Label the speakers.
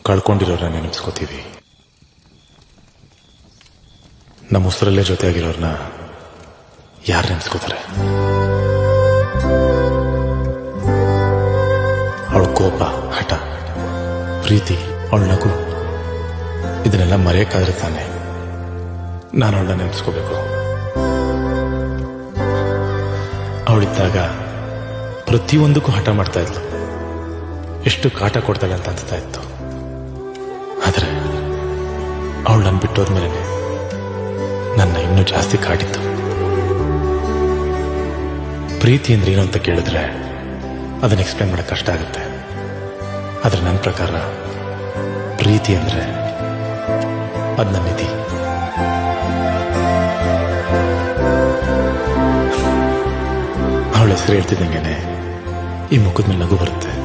Speaker 1: ಕಳ್ಕೊಂಡಿರೋರನ್ನ ನೆನಪಿಸ್ಕೋತೀವಿ. ನಮ್ಮ ಉಸಿರಲ್ಲೇ ಜೊತೆಯಾಗಿರೋರ್ನ ಯಾರು ನೆನೆಸ್ಕೋತಾರೆ? ಅವಳ ಕೋಪ, ಹಠ, ಪ್ರೀತಿ, ಅವಳ ನಗು, ಇದನ್ನೆಲ್ಲ ಮರೆಯಕ್ಕಾದ್ರೆ ತಾನೆ ನಾನು ಅವಳನ್ನ ನೆನೆಸ್ಕೋಬೇಕು. ಅವಳಿದ್ದಾಗ ಪ್ರತಿಯೊಂದಕ್ಕೂ ಹಠ ಮಾಡ್ತಾ ಇದ್ಲು, ಎಷ್ಟು ಕಾಟ ಕೊಡ್ತಾಳೆ ಅಂತ ಅನ್ಸ್ತಾ ಇತ್ತು. ಆದರೆ ಅವಳು ನನ್ನ ಬಿಟ್ಟೋದ್ಮೇಲೆ ನನ್ನ ಇನ್ನೂ ಜಾಸ್ತಿ ಕಾಡಿತ್ತು. ಪ್ರೀತಿ ಅಂದ್ರೆ ಏನು ಅಂತ ಕೇಳಿದ್ರೆ ಅದನ್ನ ಎಕ್ಸ್ಪ್ಲೇನ್ ಮಾಡಕ್ ಕಷ್ಟ ಆಗುತ್ತೆ. ಆದ್ರೆ ನನ್ನ ಪ್ರಕಾರ ಪ್ರೀತಿ ಅಂದ್ರೆ ಅದ್ ನನ್ನ ನಿಧಿ. ಅವಳ ಹೆಸರು ಹೇಳ್ತಿದ್ದಂಗೆನೆ ಈ ಮುಖದ ಮೇಲೆ ನಗು ಬರುತ್ತೆ.